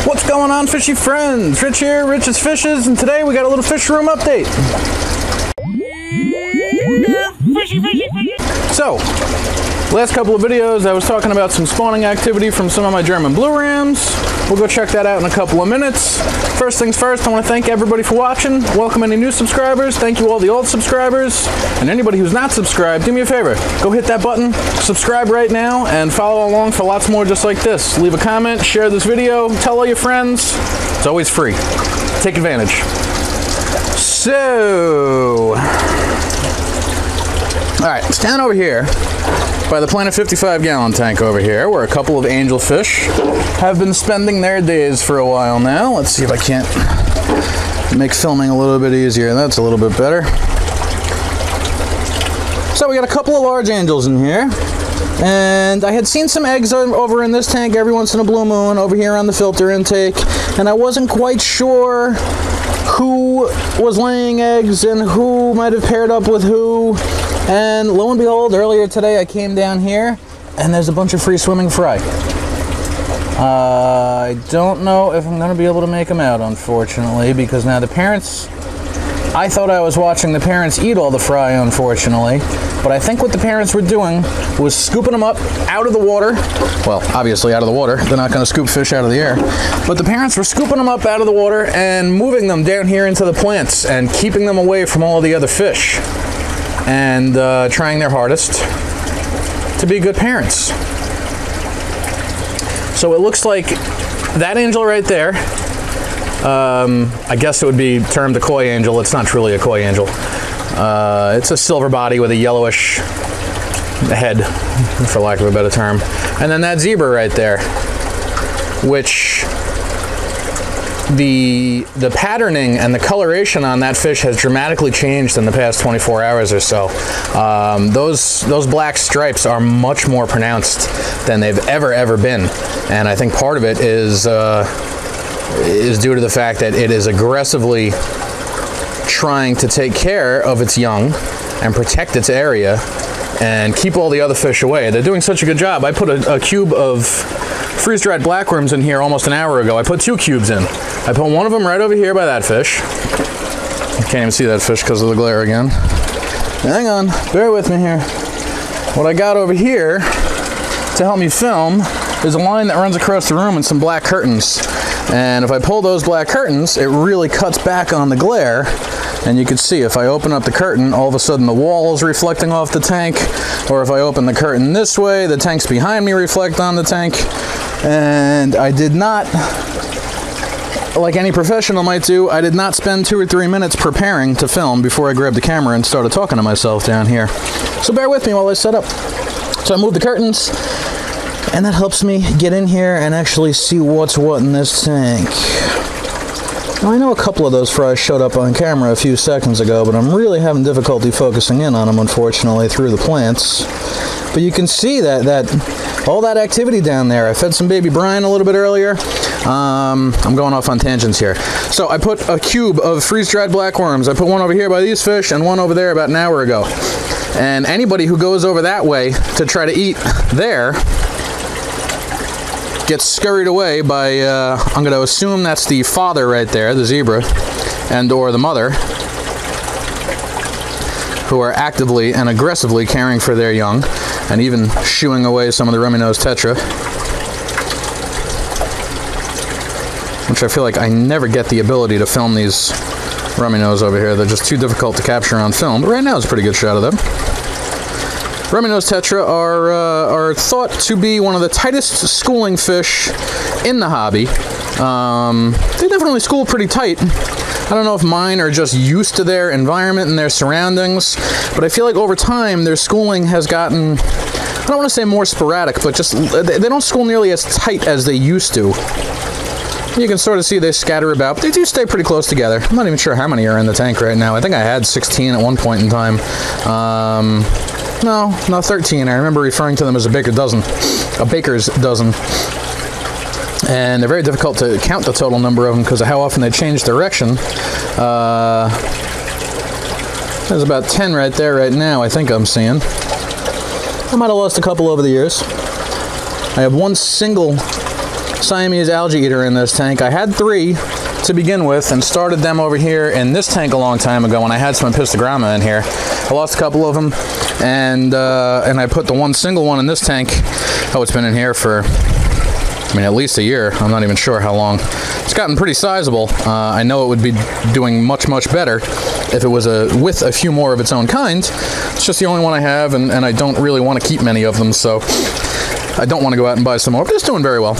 What's going on, Fishy Friends? Rich here, Rich's Fishes, and today we got a little fish room update. So, last couple of videos I was talking about some spawning activity from some of my German blue rams. We'll go check that out in a couple of minutes. First things first, I want to thank everybody for watching. Welcome any new subscribers. Thank you all the old subscribers. And anybody who's not subscribed, do me a favor. Go hit that button, subscribe right now, and follow along for lots more just like this. Leave a comment, share this video, tell all your friends. It's always free. Take advantage. So, alright, stand over here by the Planet 55-gallon tank over here, where a couple of angelfish have been spending their days for a while now. Let's see if I can't make filming a little bit easier. That's a little bit better. So we got a couple of large angels in here, and I had seen some eggs over in this tank every once in a blue moon over here on the filter intake, and I wasn't quite sure who was laying eggs and who might have paired up with who. And lo and behold, earlier today I came down here and there's a bunch of free swimming fry. I don't know if I'm going to be able to make them out, unfortunately, because now the parents, I thought I was watching the parents eat all the fry, unfortunately, but I think what the parents were doing was scooping them up out of the water. Well, obviously out of the water. They're not going to scoop fish out of the air. But the parents were scooping them up out of the water and moving them down here into the plants and keeping them away from all the other fish. And trying their hardest to be good parents. So it looks like that angel right there, I guess it would be termed a koi angel. It's not truly a koi angel. It's a silver body with a yellowish head, for lack of a better term. And then that zebra right there, which the patterning and the coloration on that fish has dramatically changed in the past 24 hours or so. Those black stripes are much more pronounced than they've ever been, and I think part of it is due to the fact that it is aggressively trying to take care of its young and protect its area and keep all the other fish away. They're doing such a good job. I put a cube of freeze-dried blackworms in here almost an hour ago. I put 2 cubes in. I put one of them right over here by that fish. You can't even see that fish because of the glare again. Hang on, bear with me here. What I got over here to help me film is a line that runs across the room and some black curtains. And if I pull those black curtains, it really cuts back on the glare. And you can see if I open up the curtain, all of a sudden the wall is reflecting off the tank. Or if I open the curtain this way, the tanks behind me reflect on the tank. And I did not, like any professional might do, I did not spend 2 or 3 minutes preparing to film before I grabbed the camera and started talking to myself down here. So bear with me while I set up. So I moved the curtains, and that helps me get in here and actually see what's what in this tank. Now, I know a couple of those fries showed up on camera a few seconds ago, but I'm really having difficulty focusing in on them, unfortunately, through the plants. But you can see that all that activity down there. I fed some baby Brian a little bit earlier. I'm going off on tangents here. So I put a cube of freeze-dried blackworms. I put one over here by these fish and one over there about an hour ago. And anybody who goes over that way to try to eat there gets scurried away by, I'm going to assume that's the father right there, the zebra, and or the mother, who are actively and aggressively caring for their young, and even shooing away some of the rummy-nosed tetra, which I feel like I never get the ability to film these rummy-nose over here. They're just too difficult to capture on film, but right now it's a pretty good shot of them. Rummy-nosed tetra are thought to be one of the tightest schooling fish in the hobby. They definitely school pretty tight. I don't know if mine are just used to their environment and their surroundings, but I feel like over time their schooling has gotten, I don't want to say more sporadic, but just they don't school nearly as tight as they used to. You can sort of see they scatter about, but they do stay pretty close together. I'm not even sure how many are in the tank right now. I think I had 16 at one point in time. No, 13. I remember referring to them as a baker's dozen. And they're very difficult to count the total number of them because of how often they change direction. There's about 10 right there right now, I think I'm seeing. I might have lost a couple over the years. I have one single Siamese algae eater in this tank. I had 3 to begin with and started them over here in this tank a long time ago when I had some pistogramma in here. I lost a couple of them, and I put the one single one in this tank. Oh, it's been in here for, I mean, at least a year. I'm not even sure how long. It's gotten pretty sizable. I know it would be doing much, much better if it was with a few more of its own kind. It's just the only one I have, and I don't really want to keep many of them, so I don't want to go out and buy some more, but it's doing very well.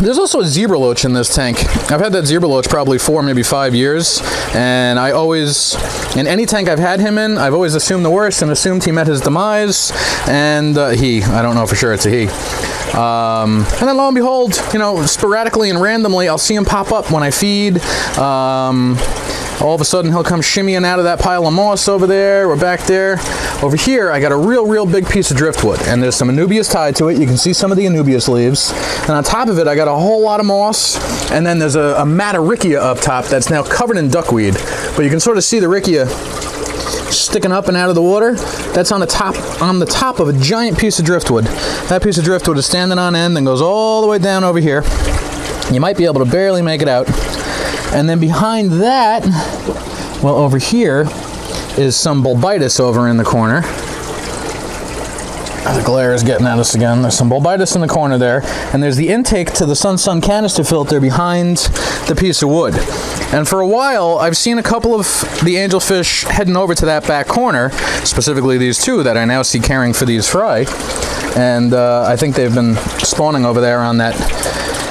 There's also a zebra loach in this tank. I've had that zebra loach probably 4, maybe 5 years, and I always, in any tank I've had him in, I've always assumed the worst and assumed he met his demise, and I don't know for sure it's a he. And then lo and behold, you know, sporadically and randomly, I'll see him pop up when I feed. All of a sudden, he'll come shimmying out of that pile of moss over there or back there. Over here, I got a real big piece of driftwood, and there's some anubias tied to it. You can see some of the anubias leaves. And on top of it, I got a whole lot of moss, and then there's a mat of riccia up top that's now covered in duckweed. But you can sort of see the riccia sticking up and out of the water. That's on the top of a giant piece of driftwood. That piece of driftwood is standing on end and goes all the way down over here. You might be able to barely make it out. And then behind that, well, over here is some bulbitis over in the corner. The glare is getting at us again. There's some bulbitis in the corner there, and there's the intake to the sun canister filter behind the piece of wood. And for a while, I've seen a couple of the angelfish heading over to that back corner, specifically these 2 that I now see caring for these fry. And I think they've been spawning over there on that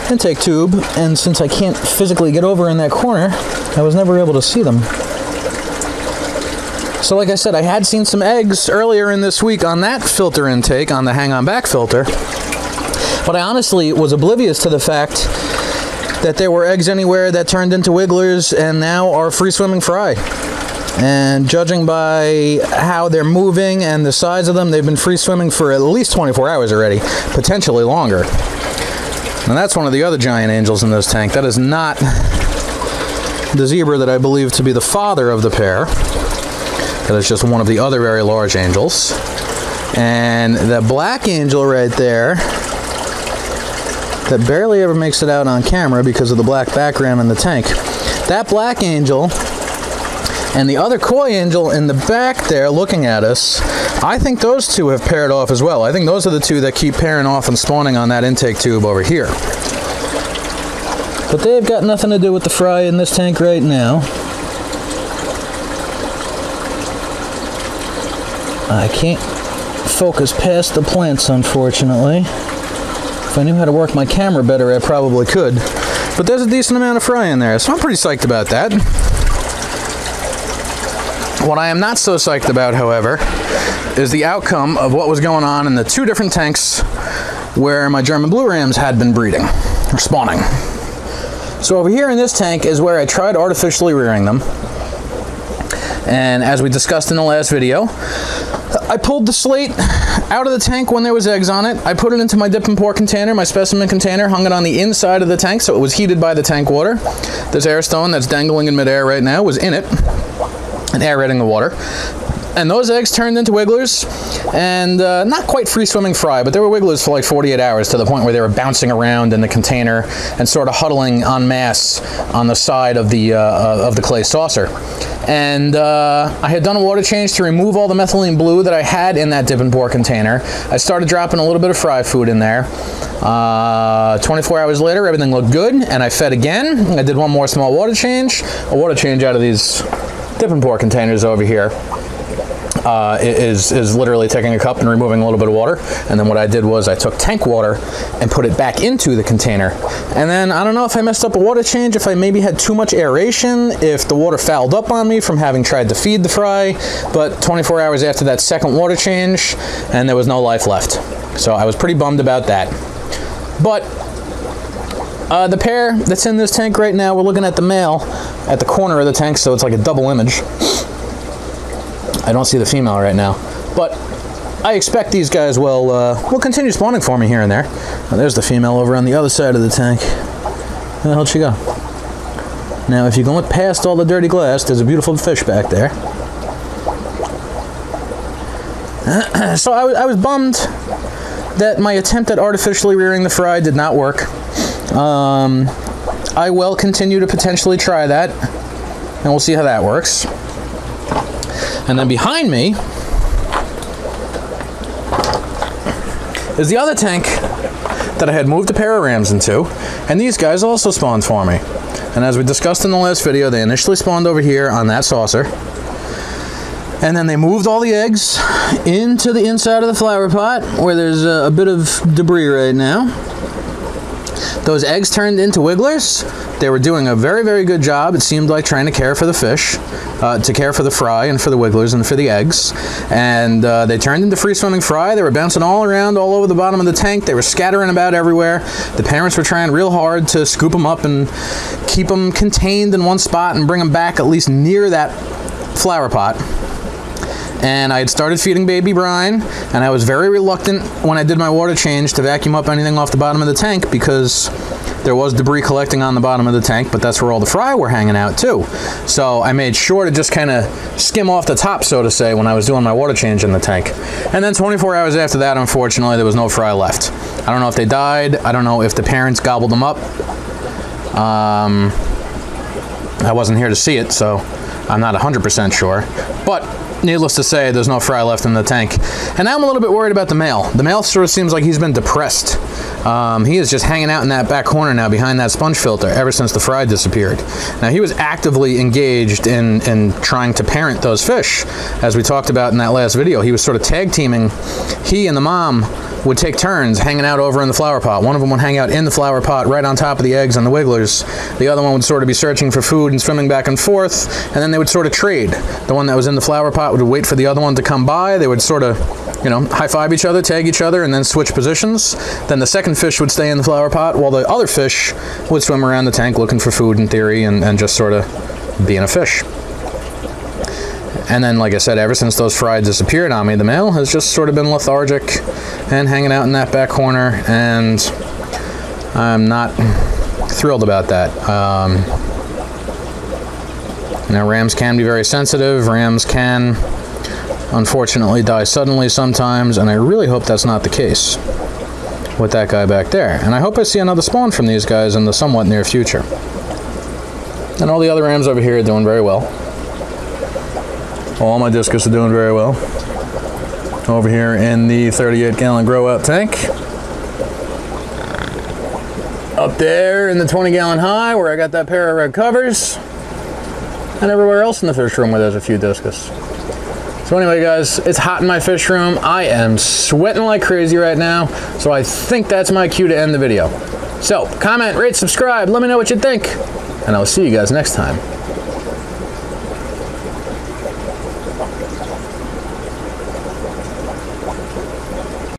intake tube, and since I can't physically get over in that corner, I was never able to see them. So like I said, I had seen some eggs earlier in this week on that filter intake, on the hang-on back filter, but I honestly was oblivious to the fact that there were eggs anywhere that turned into wigglers and now are free-swimming fry. And judging by how they're moving and the size of them, they've been free-swimming for at least 24 hours already, potentially longer. And that's one of the other giant angels in this tank. That is not the zebra that I believe to be the father of the pair. That is just one of the other very large angels. And that black angel right there, that barely ever makes it out on camera because of the black background in the tank. That black angel and the other koi angel in the back there looking at us, I think those 2 have paired off as well. I think those are the 2 that keep pairing off and spawning on that intake tube over here. But they've got nothing to do with the fry in this tank right now. I can't focus past the plants, unfortunately. If I knew how to work my camera better, I probably could. But there's a decent amount of fry in there, so I'm pretty psyched about that. What I am not so psyched about, however, is the outcome of what was going on in the 2 different tanks where my German blue rams had been breeding, or spawning. So over here in this tank is where I tried artificially rearing them. And as we discussed in the last video, I pulled the slate out of the tank when there was eggs on it. I put it into my dip and pour container, my specimen container, hung it on the inside of the tank so it was heated by the tank water. This air stone that's dangling in midair right now was in it and aerating the water. And those eggs turned into wigglers, and not quite free-swimming fry, but they were wigglers for like 48 hours to the point where they were bouncing around in the container and sort of huddling en masse on the side of the clay saucer. And I had done a water change to remove all the methylene blue that I had in that dip and pour container. I started dropping a little bit of fry food in there. 24 hours later, everything looked good, and I fed again. I did one more small water change. A water change out of these dip and pour containers over here is literally taking a cup and removing a little bit of water. And then what I did was I took tank water and put it back into the container. And then I don't know if I messed up a water change, if I maybe had too much aeration, if the water fouled up on me from having tried to feed the fry, but 24 hours after that second water change, and there was no life left. So I was pretty bummed about that. But the pair that's in this tank right now, we're looking at the male at the corner of the tank, so it's like a double image. I don't see the female right now, but I expect these guys will continue spawning for me here and there. Now, there's the female over on the other side of the tank. Where the hell'd she go? Now, if you can look past all the dirty glass, there's a beautiful fish back there. So I was bummed that my attempt at artificially rearing the fry did not work. I will continue to potentially try that, and we'll see how that works. And then behind me is the other tank that I had moved a pair of rams into, and these guys also spawned for me. And as we discussed in the last video, they initially spawned over here on that saucer, and then they moved all the eggs into the inside of the flower pot, where there's a bit of debris right now. Those eggs turned into wigglers. They were doing a very, very good job, it seemed like, trying to care for the fish, to care for the fry and for the wigglers and for the eggs. And they turned into free-swimming fry. They were bouncing all around, all over the bottom of the tank. They were scattering about everywhere. The parents were trying real hard to scoop them up and keep them contained in one spot and bring them back at least near that flower pot. And I had started feeding baby brine, and I was very reluctant when I did my water change to vacuum up anything off the bottom of the tank, because there was debris collecting on the bottom of the tank, but that's where all the fry were hanging out too. So I made sure to just kind of skim off the top, so to say, when I was doing my water change in the tank. And then 24 hours after that, unfortunately, there was no fry left. I don't know if they died. I don't know if the parents gobbled them up. I wasn't here to see it, so I'm not 100% sure. But needless to say, there's no fry left in the tank. And now I'm a little bit worried about the male. The male sort of seems like he's been depressed. He is just hanging out in that back corner now behind that sponge filter ever since the fry disappeared. Now, he was actively engaged in trying to parent those fish. As we talked about in that last video, he was sort of tag teaming. He and the mom would take turns hanging out over in the flower pot. One of them would hang out in the flower pot right on top of the eggs and the wigglers. The other one would sort of be searching for food and swimming back and forth, and then they would sort of trade. The one that was in the flower pot would wait for the other one to come by. They would sort of, you know, high-five each other, tag each other, and then switch positions. Then the second fish would stay in the flower pot, while the other fish would swim around the tank looking for food, in theory, and just sort of being a fish. And then, like I said, ever since those fry disappeared on me, the male has just sort of been lethargic and hanging out in that back corner, and I'm not thrilled about that. Now, rams can be very sensitive. Rams can, unfortunately, die suddenly sometimes, and I really hope that's not the case with that guy back there. And I hope I see another spawn from these guys in the somewhat near future. And all the other rams over here are doing very well. All my discus are doing very well. Over here in the 38-gallon grow-out tank. Up there in the 20-gallon high where I got that pair of red covers. And everywhere else in the fish room where there's a few discus. So anyway, guys, it's hot in my fish room. I am sweating like crazy right now. So I think that's my cue to end the video. So, comment, rate, subscribe, let me know what you think. And I'll see you guys next time.